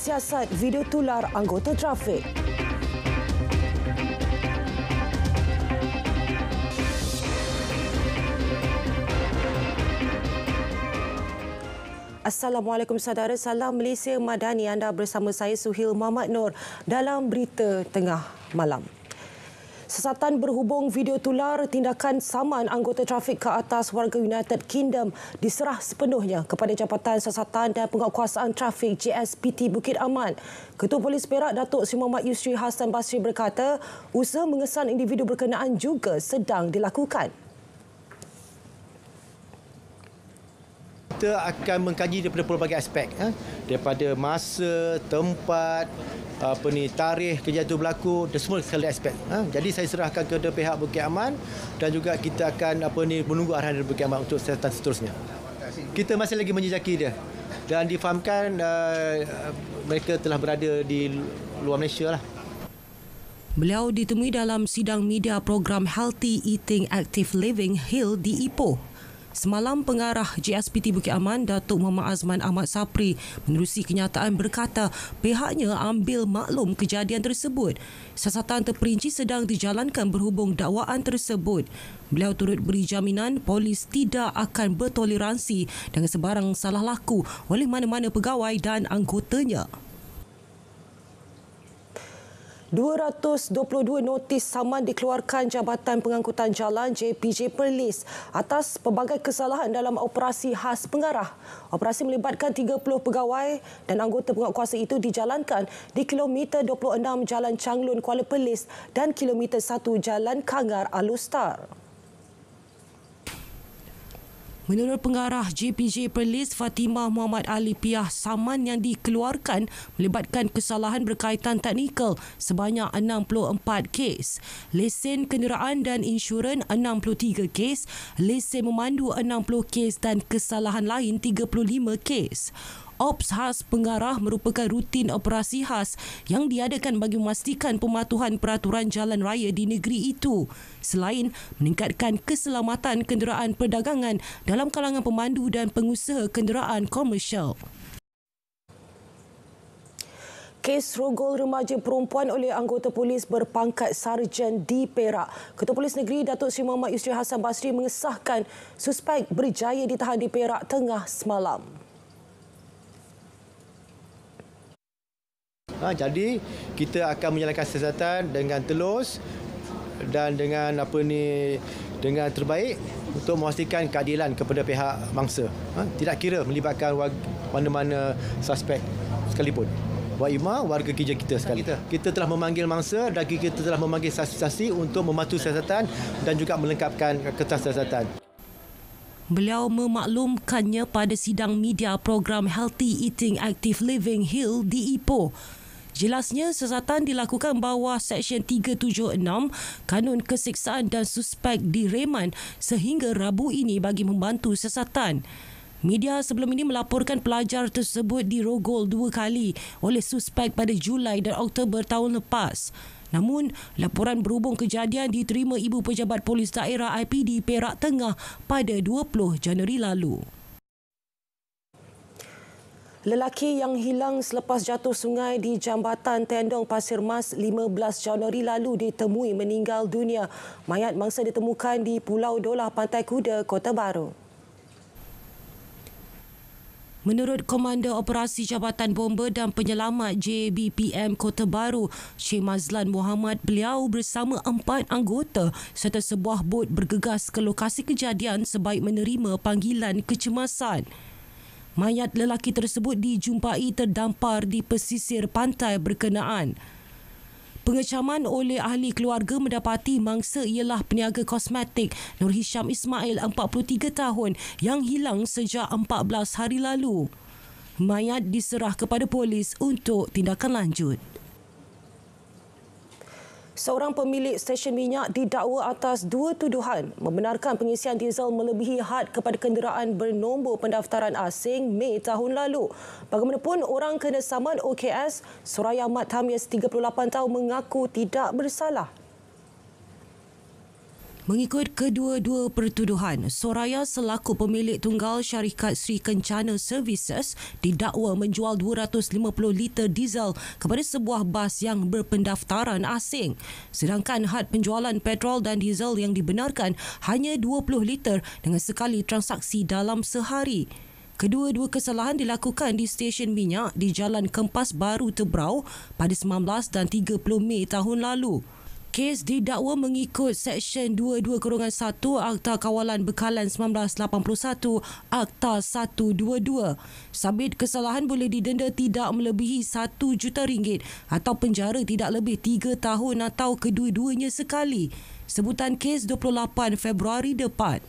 siasat video tular anggota trafik. Assalamualaikum saudara, salam Malaysia Madani. Anda bersama saya Suhil Muhammad Nur dalam berita tengah malam. Sesatan berhubung video tular tindakan saman anggota trafik ke atas warga United Kingdom diserah sepenuhnya kepada Jabatan Siasatan dan Penguatkuasaan Trafik JSPT Bukit Aman. Ketua Polis Perak Datuk Seri Muhammad Yusri Hassan Basri berkata, usaha mengesan individu berkenaan juga sedang dilakukan. Kita akan mengkaji daripada pelbagai aspek, daripada masa, tempat, tarikh kejadian itu berlaku dan semua sekali aspek. Jadi saya serahkan kepada pihak Bukit Aman dan juga kita akan menunggu arahan dari Bukit Aman untuk siasatan seterusnya. Kita masih lagi menjejaki dia dan difahamkan mereka telah berada di luar Malaysia lah. Beliau ditemui dalam sidang media program Healthy Eating Active Living HIL di Ipoh. Semalam, pengarah JSPT Bukit Aman, Datuk Muhammad Azman Ahmad Sapri menerusi kenyataan berkata pihaknya ambil maklum kejadian tersebut. Siasatan terperinci sedang dijalankan berhubung dakwaan tersebut. Beliau turut beri jaminan polis tidak akan bertoleransi dengan sebarang salah laku oleh mana-mana pegawai dan anggotanya. 222 notis saman dikeluarkan Jabatan Pengangkutan Jalan JPJ Perlis atas pelbagai kesalahan dalam operasi khas pengarah. Operasi melibatkan 30 pegawai dan anggota penguatkuasa itu dijalankan di kilometer 26 Jalan Changlun Kuala Perlis dan kilometer 1 Jalan Kangar Alustar. Menurut pengarah JPJ Perlis Fatimah Muhammad Ali Piah, saman yang dikeluarkan melibatkan kesalahan berkaitan teknikal sebanyak 64 kes, lesen kenderaan dan insurans 63 kes, lesen memandu 60 kes dan kesalahan lain 35 kes. Ops khas pengarah merupakan rutin operasi khas yang diadakan bagi memastikan pematuhan peraturan jalan raya di negeri itu, selain meningkatkan keselamatan kenderaan perdagangan dalam kalangan pemandu dan pengusaha kenderaan komersial. Kes rogol remaja perempuan oleh anggota polis berpangkat sarjan di Perak. Ketua Polis Negeri Datuk Seri Muhammad Yusri Hassan Basri mengesahkan suspek berjaya ditahan di Perak tengah semalam. Jadi kita akan menjalankan siasatan dengan telus dan dengan dengan terbaik untuk memastikan keadilan kepada pihak mangsa. Tidak kira melibatkan mana-mana suspek sekalipun. Warga kerja kita sekali. Kita telah memanggil mangsa dan kita telah memanggil saksi-saksi untuk mematuhi siasatan dan juga melengkapkan kertas siasatan. Beliau memaklumkannya pada sidang media program Healthy Eating Active Living HIL di Ipoh. Jelasnya, siasatan dilakukan bawah Seksyen 376 Kanun Keseksaan dan suspek direman sehingga Rabu ini bagi membantu siasatan. Media sebelum ini melaporkan pelajar tersebut dirogol 2 kali oleh suspek pada Julai dan Oktober tahun lepas. Namun, laporan berhubung kejadian diterima Ibu Pejabat Polis Daerah IPD Perak Tengah pada 20 Januari lalu. Lelaki yang hilang selepas jatuh sungai di Jambatan Tendong Pasir Mas 15 Januari lalu ditemui meninggal dunia. Mayat mangsa ditemukan di Pulau Dolah, Pantai Kuda, Kota Baru. Menurut Komander Operasi Jabatan Bomba dan Penyelamat JBPM Kota Baru, Syed Mazlan Muhammad, beliau bersama 4 anggota serta sebuah bot bergegas ke lokasi kejadian sebaik menerima panggilan kecemasan. Mayat lelaki tersebut dijumpai terdampar di pesisir pantai berkenaan. Pengecaman oleh ahli keluarga mendapati mangsa ialah peniaga kosmetik Nur Hisham Ismail, 43 tahun, yang hilang sejak 14 hari lalu. Mayat diserah kepada polis untuk tindakan lanjut. Seorang pemilik stesen minyak didakwa atas 2 tuduhan membenarkan pengisian diesel melebihi had kepada kenderaan bernombor pendaftaran asing Mei tahun lalu. Bagaimanapun, orang kena saman OKS, Soraya Ahmad Tamias, 38 tahun, mengaku tidak bersalah. Mengikut kedua-dua pertuduhan, Soraya selaku pemilik tunggal syarikat Sri Kencana Services didakwa menjual 250 liter diesel kepada sebuah bas yang berpendaftaran asing. Sedangkan had penjualan petrol dan diesel yang dibenarkan hanya 20 liter dengan sekali transaksi dalam sehari. Kedua-dua kesalahan dilakukan di stesen minyak di Jalan Kempas Baru Tebrau pada 19 dan 30 Mei tahun lalu. Kes didakwa mengikut Seksyen 22-1 Akta Kawalan Bekalan 1981 Akta 122. Sabit kesalahan boleh didenda tidak melebihi RM1 juta atau penjara tidak lebih 3 tahun atau kedua-duanya sekali. Sebutan kes 28 Februari depan.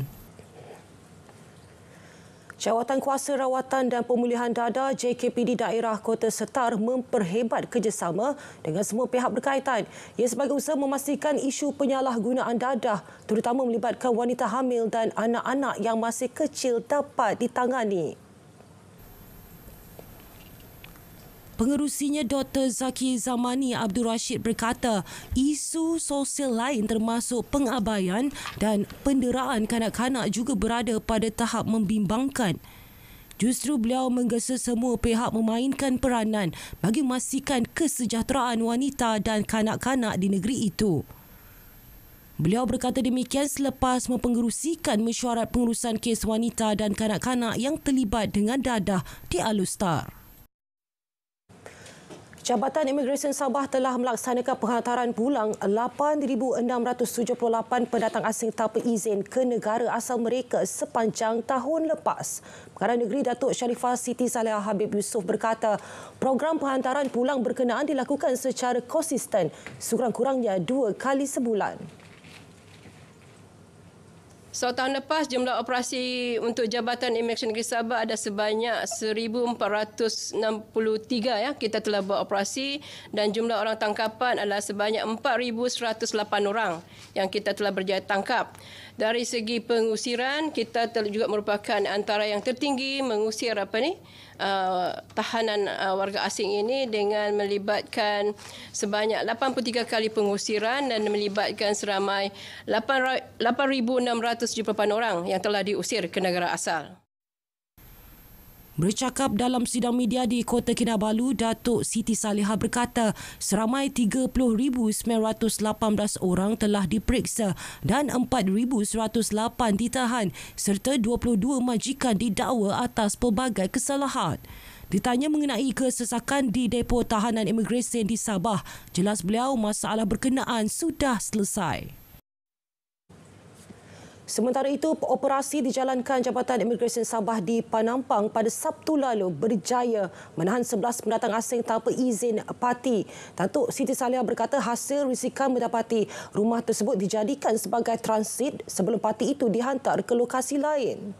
Jawatan Kuasa Rawatan dan Pemulihan Dadah JKPD Daerah Kota Setar memperhebat kerjasama dengan semua pihak berkaitan. Ia sebagai usaha memastikan isu penyalahgunaan dadah terutama melibatkan wanita hamil dan anak-anak yang masih kecil dapat ditangani. Pengerusinya Dr. Zaki Zamani Abdul Rashid berkata, isu sosial lain termasuk pengabaian dan penderaan kanak-kanak juga berada pada tahap membimbangkan. Justru beliau menggesa semua pihak memainkan peranan bagi memastikan kesejahteraan wanita dan kanak-kanak di negeri itu. Beliau berkata demikian selepas mempengerusikan mesyuarat pengurusan kes wanita dan kanak-kanak yang terlibat dengan dadah di Alustar. Jabatan Imigresen Sabah telah melaksanakan penghantaran pulang 8,678 pendatang asing tanpa izin ke negara asal mereka sepanjang tahun lepas. Pengarah Negeri Datuk Sharifah Siti Saliha Habib Yusof berkata, program penghantaran pulang berkenaan dilakukan secara konsisten sekurang-kurangnya 2 kali sebulan. So, tahun lepas jumlah operasi untuk Jabatan Imigresen Negeri Sabah ada sebanyak 1,463 ya. Kita telah buat operasi dan jumlah orang tangkapan adalah sebanyak 4,108 orang yang kita telah berjaya tangkap. Dari segi pengusiran, kita juga merupakan antara yang tertinggi mengusir tahanan warga asing ini dengan melibatkan sebanyak 83 kali pengusiran dan melibatkan seramai 8,678 orang yang telah diusir ke negara asal. Bercakap dalam sidang media di Kota Kinabalu, Datuk Siti Saliha berkata seramai 30,918 orang telah diperiksa dan 4,108 ditahan serta 22 majikan didakwa atas pelbagai kesalahan. Ditanya mengenai kesesakan di depo tahanan imigresen di Sabah, jelas beliau masalah berkenaan sudah selesai. Sementara itu, operasi dijalankan Jabatan Imigresen Sabah di Panampang pada Sabtu lalu berjaya menahan 11 pendatang asing tanpa izin parti. Datuk Siti Saliha berkata hasil risikan mendapati rumah tersebut dijadikan sebagai transit sebelum parti itu dihantar ke lokasi lain.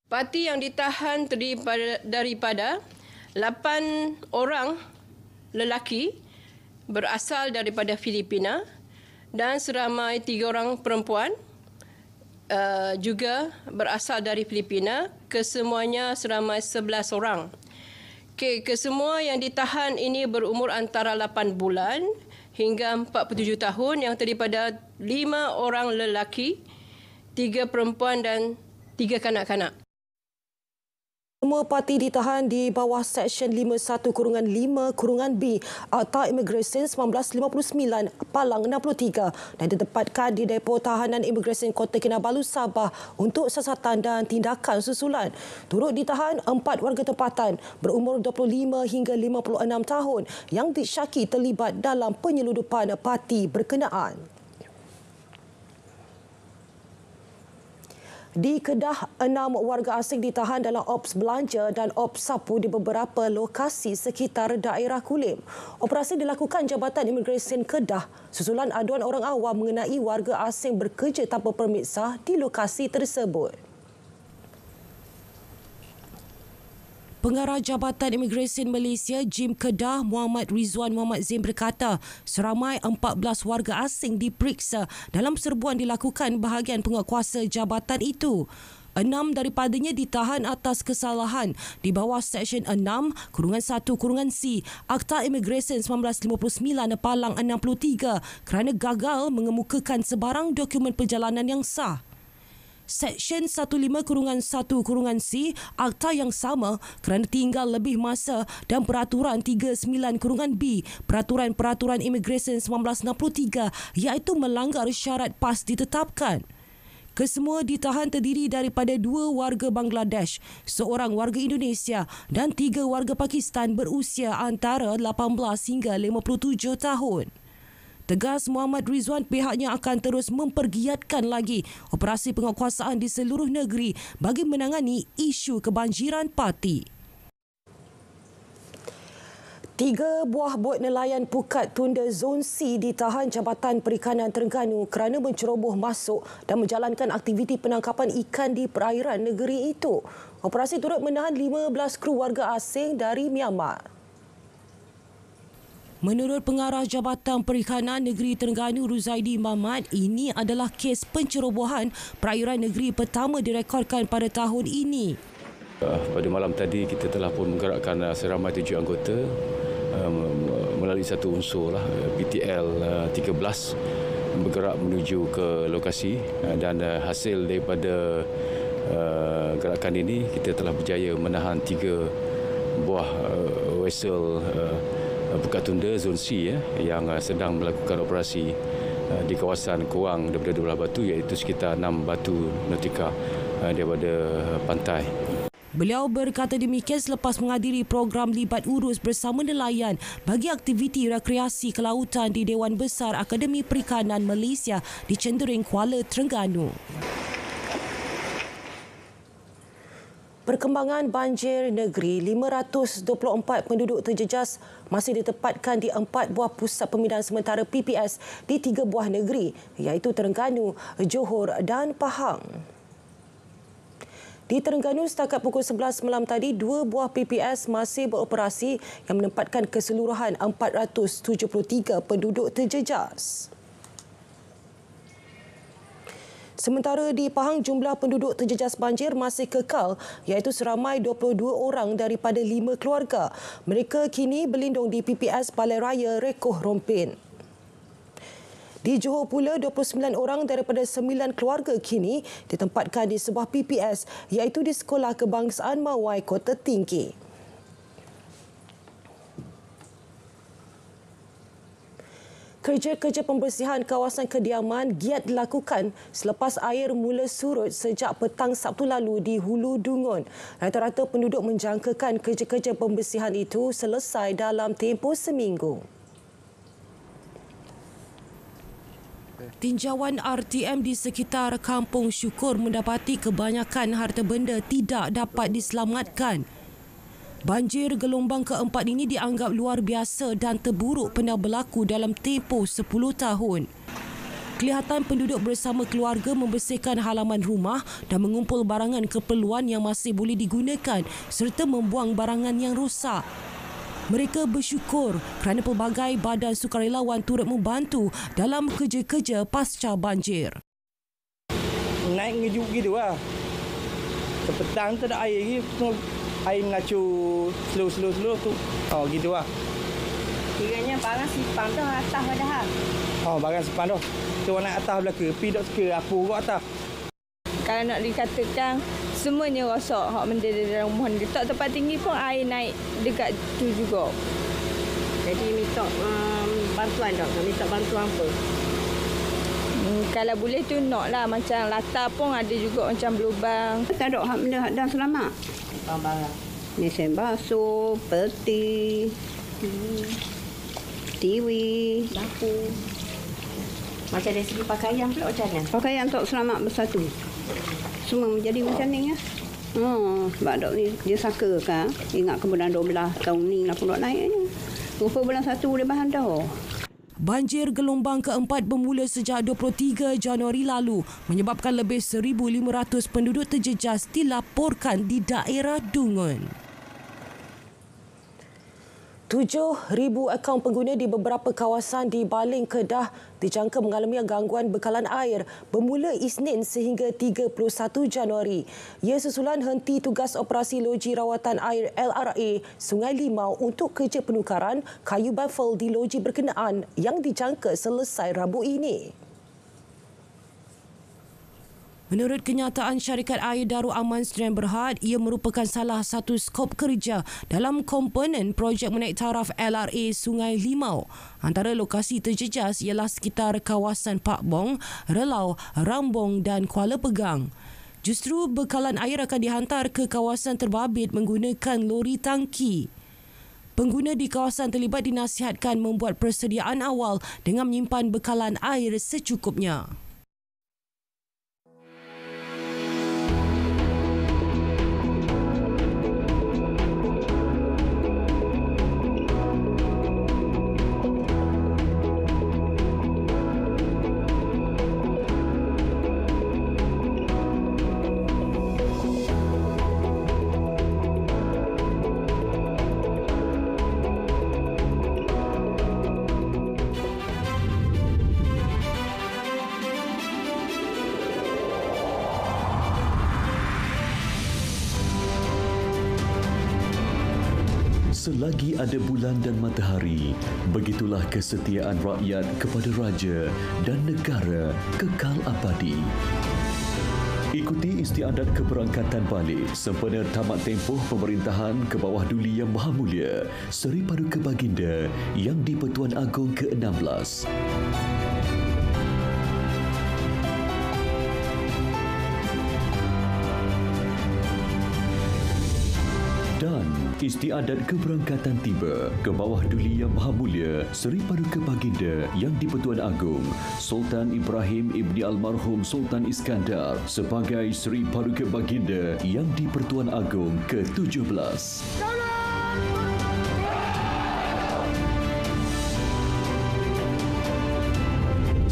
Parti yang ditahan terdiri daripada 8 orang lelaki berasal daripada Filipina dan seramai 3 orang perempuan juga berasal dari Filipina. Kesemuanya seramai 11 orang. Kesemua yang ditahan ini berumur antara 8 bulan hingga 47 tahun yang terdiri pada 5 orang lelaki, 3 perempuan dan 3 kanak-kanak. Semua parti ditahan di bawah Seksyen 51-5-B Akta Imigresen 1959 Palang 63 dan ditempatkan di depo tahanan imigresen Kota Kinabalu, Sabah untuk siasatan dan tindakan susulan. Turut ditahan 4 warga tempatan berumur 25 hingga 56 tahun yang disyaki terlibat dalam penyeludupan parti berkenaan. Di Kedah, 6 warga asing ditahan dalam ops belanja dan ops sapu di beberapa lokasi sekitar daerah Kulim. Operasi dilakukan Jabatan Imigresen Kedah susulan aduan orang awam mengenai warga asing bekerja tanpa permit sah di lokasi tersebut. Pengarah Jabatan Imigresen Malaysia Jim Kedah Muhammad Rizwan Muhammad Zain berkata seramai 14 warga asing diperiksa dalam serbuan dilakukan bahagian penguatkuasa jabatan itu. 6 daripadanya ditahan atas kesalahan di bawah Seksyen 6(1)(c) Akta Imigresen 1959 Palang 63 kerana gagal mengemukakan sebarang dokumen perjalanan yang sah. Seksyen 15(1)(c) Akta yang sama kerana tinggal lebih masa dan Peraturan 39(b) Peraturan Imigresen 1963 iaitu melanggar syarat PAS ditetapkan. Kesemua ditahan terdiri daripada 2 warga Bangladesh, 1 warga Indonesia dan 3 warga Pakistan berusia antara 18 hingga 57 tahun. Tegas Muhammad Rizwan pihaknya akan terus mempergiatkan lagi operasi penguatkuasaan di seluruh negeri bagi menangani isu kebanjiran parti. 3 buah bot nelayan Pukat Tunda Zon C ditahan Jabatan Perikanan Terengganu kerana menceroboh masuk dan menjalankan aktiviti penangkapan ikan di perairan negeri itu. Operasi turut menahan 15 kru warga asing dari Myanmar. Menurut Pengarah Jabatan Perikanan Negeri Terengganu Ruzaidi Mamat, ini adalah kes pencerobohan perairan negeri pertama direkodkan pada tahun ini. Pada malam tadi kita telah pun menggerakkan seramai 7 anggota melalui satu unsur BTL 13 bergerak menuju ke lokasi dan hasil daripada gerakan ini kita telah berjaya menahan 3 buah vessel Pukat Tunda Zon C yang sedang melakukan operasi di kawasan kurang daripada 12 batu iaitu sekitar 6 batu nautika daripada pantai. Beliau berkata demikian selepas menghadiri program libat urus bersama nelayan bagi aktiviti rekreasi kelautan di Dewan Besar Akademi Perikanan Malaysia di Cendering, Kuala Terengganu. Perkembangan banjir negeri, 524 penduduk terjejas masih ditempatkan di 4 buah pusat pemindahan sementara PPS di 3 buah negeri iaitu Terengganu, Johor dan Pahang. Di Terengganu setakat pukul 11 malam tadi, 2 buah PPS masih beroperasi yang menempatkan keseluruhan 473 penduduk terjejas. Sementara di Pahang, jumlah penduduk terjejas banjir masih kekal iaitu seramai 22 orang daripada 5 keluarga. Mereka kini berlindung di PPS Balai Raya Rekoh Rompin. Di Johor pula, 29 orang daripada 9 keluarga kini ditempatkan di sebuah PPS iaitu di Sekolah Kebangsaan Mawai, Kota Tinggi. Kerja-kerja pembersihan kawasan kediaman giat dilakukan selepas air mula surut sejak petang Sabtu lalu di Hulu Dungun. Rata-rata penduduk menjangkakan kerja-kerja pembersihan itu selesai dalam tempoh seminggu. Tinjauan RTM di sekitar Kampung Syukur mendapati kebanyakan harta benda tidak dapat diselamatkan. Banjir gelombang keempat ini dianggap luar biasa dan terburuk pernah berlaku dalam tempoh 10 tahun. Kelihatan penduduk bersama keluarga membersihkan halaman rumah dan mengumpul barangan keperluan yang masih boleh digunakan serta membuang barangan yang rosak. Mereka bersyukur kerana pelbagai badan sukarelawan turut membantu dalam kerja-kerja pasca banjir. Naik ngejuk gitu lah. Sepetang tu ada air lagi, air mengacur slow tu. Oh gitu lah. Kiranya barang sipang tu atas dah. Oh barang sipang tu. Tu naik atas belakang, pi dok suka apa kat atas. Kalau nak dikatakan semuanya rosak hak benda di dalam rumah ni. Tak tempat tinggi pun air naik dekat tu juga. Jadi minta bantuan tak? Minta bantuan apa? Kalau boleh tu nak lah. Macam latar pun ada juga macam berlubang. Tak ada hak benda dan selamat. Barang-barang. Mesin basuh, peti, TV, dapur. Macam dari segi pakaian pula macam mana? Pakaian tak selamat bersatu. Semua menjadi macam ni ya. Sebab dok ni dia saka kan. Ingat ke bulan 12 tahun ni lah pun dok naik ni. Rupa bulan 1 boleh bahan dah. Banjir gelombang keempat bermula sejak 23 Januari lalu menyebabkan lebih 1,500 penduduk terjejas dilaporkan di daerah Dungun. 7,000 akaun pengguna di beberapa kawasan di Baling Kedah dijangka mengalami gangguan bekalan air bermula Isnin sehingga 31 Januari. Ia susulan henti tugas operasi loji rawatan air LRA Sungai Limau untuk kerja penukaran kayu baffle di loji berkenaan yang dijangka selesai Rabu ini. Menurut kenyataan syarikat air Darul Aman Sdn Bhd, ia merupakan salah satu skop kerja dalam komponen projek menaik taraf LRA Sungai Limau. Antara lokasi terjejas ialah sekitar kawasan Pak Bong, Relau, Rambong dan Kuala Pegang. Justru bekalan air akan dihantar ke kawasan terbabit menggunakan lori tangki. Pengguna di kawasan terlibat dinasihatkan membuat persediaan awal dengan menyimpan bekalan air secukupnya. Selagi ada bulan dan matahari, begitulah kesetiaan rakyat kepada raja dan negara kekal abadi. Ikuti istiadat keberangkatan balik sempena tamat tempoh pemerintahan ke bawah Duli Yang Maha Mulia Seri Paduka Baginda Yang di-Pertuan Agong ke-16. Dan istiadat keberangkatan tiba ke bawah Duli Yang Maha Mulia Seri Paduka Baginda Yang di-Pertuan Agong Sultan Ibrahim Ibni Almarhum Sultan Iskandar sebagai Seri Paduka Baginda Yang di-Pertuan Agong ke-17.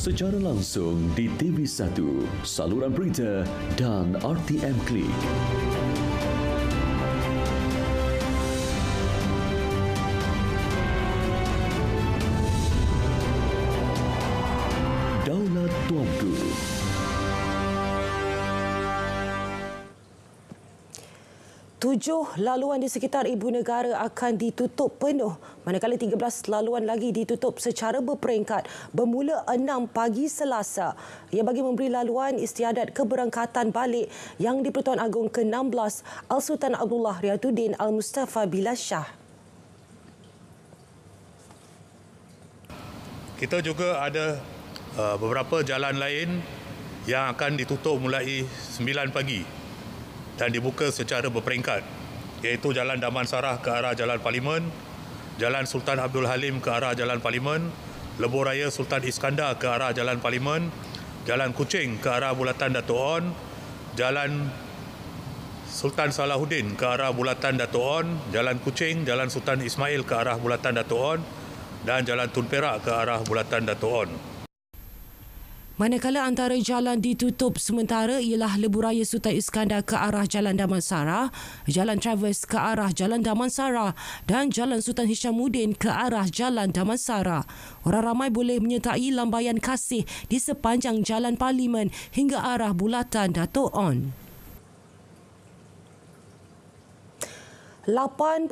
Secara langsung di TV1, saluran berita dan RTM Klik. Daulat Tuanku. Tujuh laluan di sekitar ibu negara akan ditutup penuh, manakala 13 laluan lagi ditutup secara berperingkat bermula 6 pagi Selasa. Ia bagi memberi laluan istiadat keberangkatan balik yang di-Pertuan Agong ke-16 Al-Sultan Abdullah Riaduddin Al-Mustafa Bilal Shah. Kita juga ada beberapa jalan lain yang akan ditutup mulai 9 pagi dan dibuka secara berperingkat, iaitu Jalan Damansara ke arah Jalan Parlimen, Jalan Sultan Abdul Halim ke arah Jalan Parlimen, Lebuh Raya Sultan Iskandar ke arah Jalan Parlimen, Jalan Kuching ke arah Bulatan Dato' On, Jalan Sultan Salahuddin ke arah Bulatan Dato' On, Jalan Kuching, Jalan Sultan Ismail ke arah Bulatan Dato' On dan Jalan Tun Perak ke arah Bulatan Dato' On. Manakala antara jalan ditutup sementara ialah Lebuh Raya Sultan Iskandar ke arah Jalan Damansara, Jalan Travers ke arah Jalan Damansara dan Jalan Sultan Hishamuddin ke arah Jalan Damansara. Orang ramai boleh menyertai lambaian kasih di sepanjang Jalan Parlimen hingga arah Bulatan Dato' On. 8.2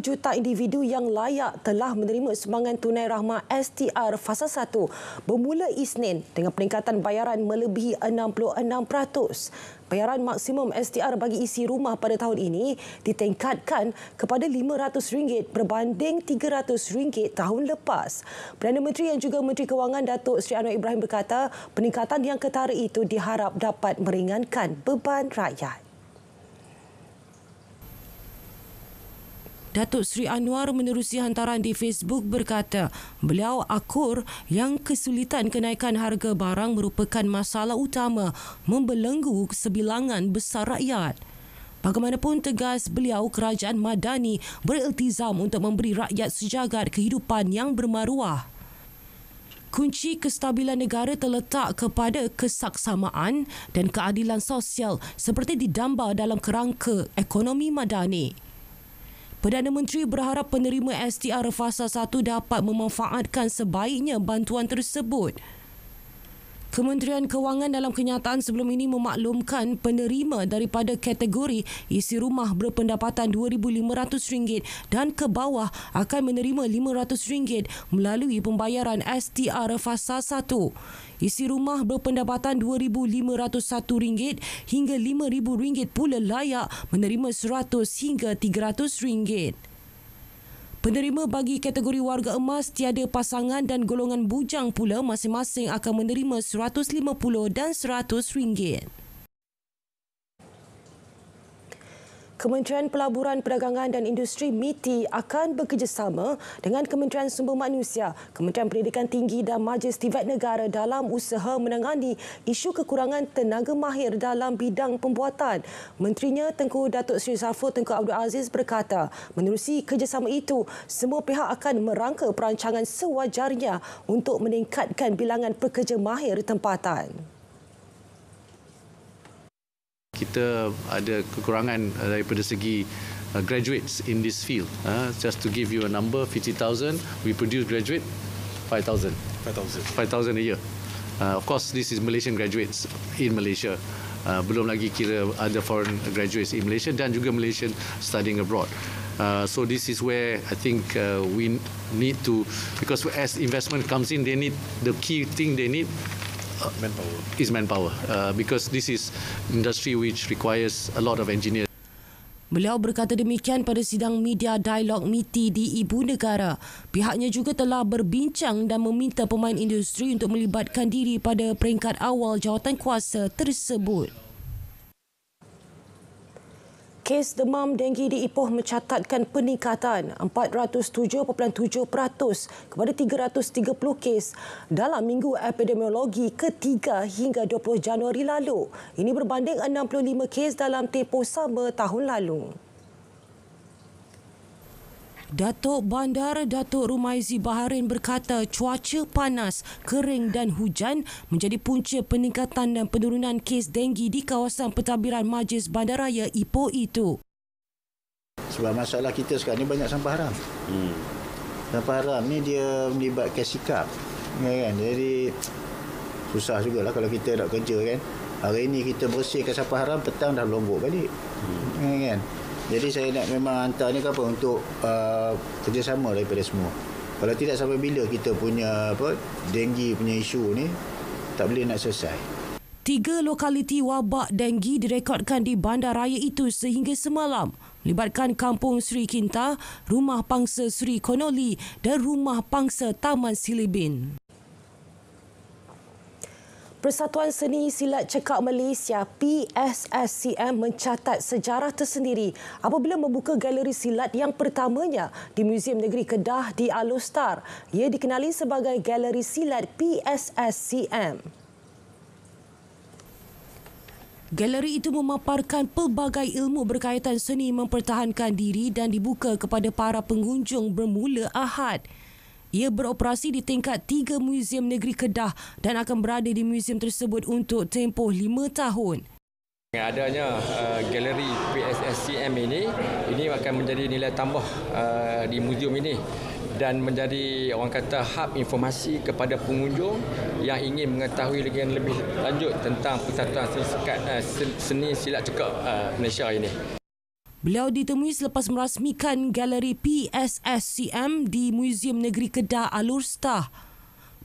juta individu yang layak telah menerima sumbangan tunai rahmah STR Fasa 1 bermula Isnin dengan peningkatan bayaran melebihi 66%. Bayaran maksimum STR bagi isi rumah pada tahun ini ditingkatkan kepada RM500 berbanding RM300 tahun lepas. Perdana Menteri yang juga Menteri Kewangan Datuk Seri Anwar Ibrahim berkata peningkatan yang ketara itu diharap dapat meringankan beban rakyat. Datuk Seri Anwar menerusi hantaran di Facebook berkata, beliau akur yang kesulitan kenaikan harga barang merupakan masalah utama membelenggu sebilangan besar rakyat. Bagaimanapun tegas beliau, kerajaan Madani beriltizam untuk memberi rakyat sejagat kehidupan yang bermaruah. Kunci kestabilan negara terletak kepada kesaksamaan dan keadilan sosial seperti didambar dalam kerangka ekonomi madani. Perdana Menteri berharap penerima STR Fasa 1 dapat memanfaatkan sebaiknya bantuan tersebut. Kementerian Kewangan dalam kenyataan sebelum ini memaklumkan penerima daripada kategori isi rumah berpendapatan RM2,500 dan ke bawah akan menerima RM500 melalui pembayaran STR Fasa 1. Isi rumah berpendapatan RM2,501 hingga RM5,000 pula layak menerima RM100 hingga RM300. Penerima bagi kategori warga emas, tiada pasangan dan golongan bujang pula masing-masing akan menerima RM150 dan RM100. Kementerian Pelaburan Perdagangan dan Industri MITI akan bekerjasama dengan Kementerian Sumber Manusia, Kementerian Pendidikan Tinggi dan Majlis Tivat Negara dalam usaha menangani isu kekurangan tenaga mahir dalam bidang pembuatan. Menterinya Tengku Datuk Seri Zafrul Tengku Abdul Aziz berkata, menerusi kerjasama itu, semua pihak akan merangka perancangan sewajarnya untuk meningkatkan bilangan pekerja mahir tempatan. Kita ada kekurangan daripada segi graduates in this field. Just to give you a number, 50,000, we produce graduate 5,000 a year. Of course, this is Malaysian graduates in Malaysia. Belum lagi kira ada foreign graduates in Malaysia dan juga Malaysian studying abroad. So this is where I think we need to, because as investment comes in, they need, the key thing they need is manpower, because this is industry which requires a lot of engineers. Beliau berkata demikian pada sidang media dialog MITI di Ibu Negara. Pihaknya juga telah berbincang dan meminta pemain industri untuk melibatkan diri pada peringkat awal jawatankuasa tersebut. Kes demam denggi di Ipoh mencatatkan peningkatan 407.7% kepada 330 kes dalam minggu epidemiologi ketiga hingga 20 Januari lalu. Ini berbanding 65 kes dalam tempoh sama tahun lalu. Datuk Bandar Datuk Rumaizi Baharin berkata cuaca panas, kering dan hujan menjadi punca peningkatan dan penurunan kes denggi di kawasan pentadbiran Majlis Bandaraya Ipoh itu. Sebab masalah kita sekarang ni banyak sampah haram. Sampah haram ni dia melibatkan sikap. Kan? Jadi susah jugalah kalau kita nak kerja kan. Hari ni kita bersihkan sampah haram, petang dah lombok balik. Kan? Jadi saya nak memang hantar ni apa untuk kerjasama daripada semua. Kalau tidak sampai bila kita punya denggi punya isu ni tak boleh nak selesai. 3 lokaliti wabak denggi direkodkan di bandaraya itu sehingga semalam, melibatkan Kampung Sri Kinta, Rumah Pangsa Sri Konoli dan Rumah Pangsa Taman Silibin. Persatuan Seni Silat Cekak Malaysia PSSCM mencatat sejarah tersendiri apabila membuka galeri silat yang pertamanya di Muzium Negeri Kedah di Alor-Star. Ia dikenali sebagai Galeri Silat PSSCM. Galeri itu memaparkan pelbagai ilmu berkaitan seni mempertahankan diri dan dibuka kepada para pengunjung bermula Ahad. Ia beroperasi di tingkat 3 Muzium Negeri Kedah dan akan berada di muzium tersebut untuk tempoh 5 tahun. Adanya galeri PSSCM ini akan menjadi nilai tambah di muzium ini dan menjadi orang kata hub informasi kepada pengunjung yang ingin mengetahui lebih lanjut tentang Persatuan Seni Silat Cekak Malaysia ini. Beliau ditemui selepas merasmikan galeri PSSCM di Muzium Negeri Kedah Alor-Star.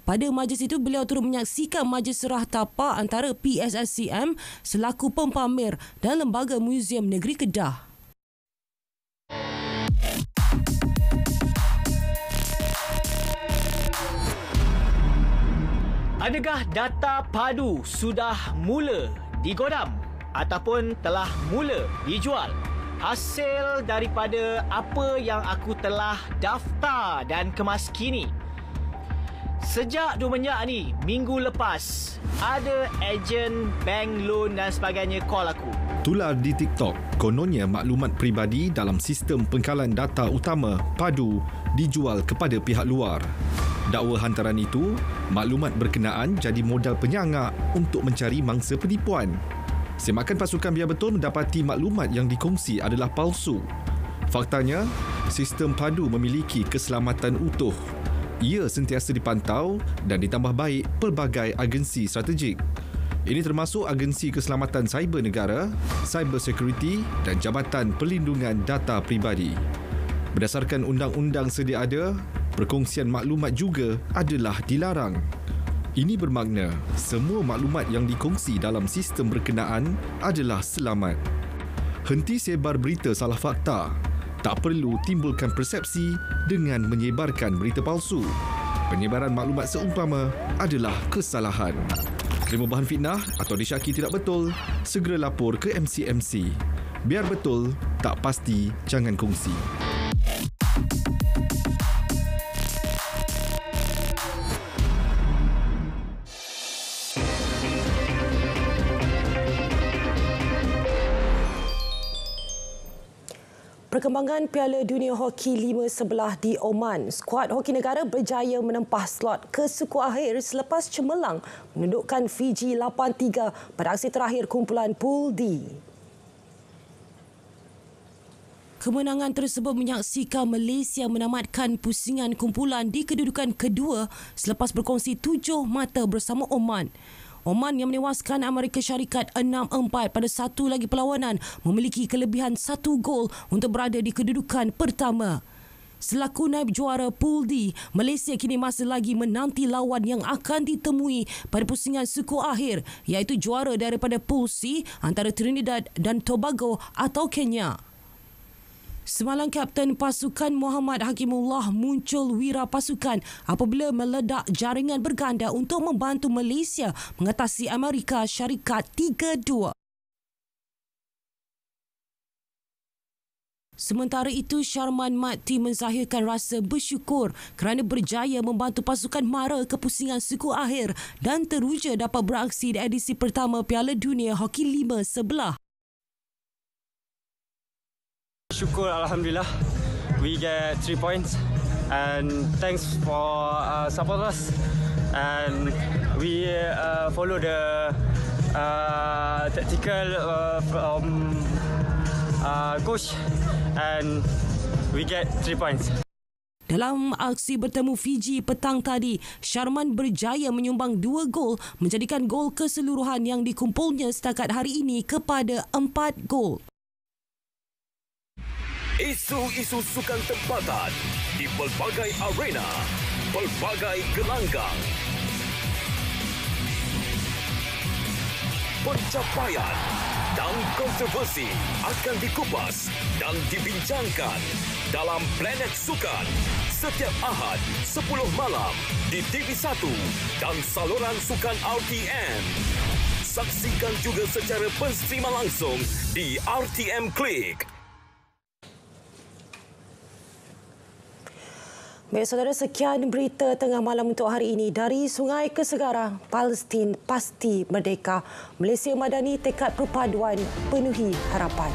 Pada majlis itu, beliau turut menyaksikan majlis serah tapak antara PSSCM selaku pempamer dan Lembaga Muzium Negeri Kedah. Adakah data padu sudah mula digodam ataupun telah mula dijual? Hasil daripada apa yang aku telah daftar dan kemaskini. Sejak semenjak ni, minggu lepas, ada ejen bank loan dan sebagainya call aku. Tular di TikTok, kononnya maklumat peribadi dalam sistem pengkalan data utama padu dijual kepada pihak luar. Dakwa hantaran itu, maklumat berkenaan jadi modal penyangak untuk mencari mangsa penipuan. Semakan pasukan biar betul mendapati maklumat yang dikongsi adalah palsu. Faktanya, sistem padu memiliki keselamatan utuh. Ia sentiasa dipantau dan ditambah baik pelbagai agensi strategik. Ini termasuk Agensi Keselamatan Cyber Negara, Cyber Security dan Jabatan Perlindungan Data Pribadi. Berdasarkan undang-undang sedia ada, perkongsian maklumat juga adalah dilarang. Ini bermakna semua maklumat yang dikongsi dalam sistem berkenaan adalah selamat. Henti sebar berita salah fakta. Tak perlu timbulkan persepsi dengan menyebarkan berita palsu. Penyebaran maklumat seumpama adalah kesalahan. Terima bahan fitnah atau disyaki tidak betul, segera lapor ke MCMC. Biar betul, tak pasti, jangan kongsi. Perkembangan Piala Dunia Hoki 5-11 di Oman. Skuad hoki negara berjaya menempah slot ke suku akhir selepas cemerlang menundukkan Fiji 8-3 pada aksi terakhir kumpulan Pool D. Kemenangan tersebut menyaksikan Malaysia menamatkan pusingan kumpulan di kedudukan kedua selepas berkongsi 7 mata bersama Oman. Oman yang menewaskan Amerika Syarikat 6-4 pada satu lagi perlawanan memiliki kelebihan 1 gol untuk berada di kedudukan pertama. Selaku naib juara Pool D, Malaysia kini masih lagi menanti lawan yang akan ditemui pada pusingan suku akhir iaitu juara daripada Pool C antara Trinidad dan Tobago atau Kenya. Semalam Kapten Pasukan Muhammad Hakimullah muncul wira pasukan apabila meledak jaringan berganda untuk membantu Malaysia mengatasi Amerika Syarikat 3-2. Sementara itu, Sharman Mati menzahirkan rasa bersyukur kerana berjaya membantu pasukan mara ke pusingan suku akhir dan teruja dapat beraksi di edisi pertama Piala Dunia Hoki 5-11. Syukur, Alhamdulillah, we get 3 points and thanks for support us and we follow the tactical from coach and we get 3 points. Dalam aksi bertemu Fiji petang tadi, Sharman berjaya menyumbang 2 gol menjadikan gol keseluruhan yang dikumpulnya setakat hari ini kepada 4 gol. Isu-isu sukan tempatan di pelbagai arena, pelbagai gelanggang. Pencapaian dan kontroversi akan dikupas dan dibincangkan dalam Planet Sukan setiap Ahad 10 malam di TV1 dan saluran sukan RTM. Saksikan juga secara penstrima langsung di RTM Klik. Baik saudara, sekian berita tengah malam untuk hari ini. Dari sungai ke segara, Palestin pasti merdeka. Malaysia Madani tekad perpaduan penuhi harapan.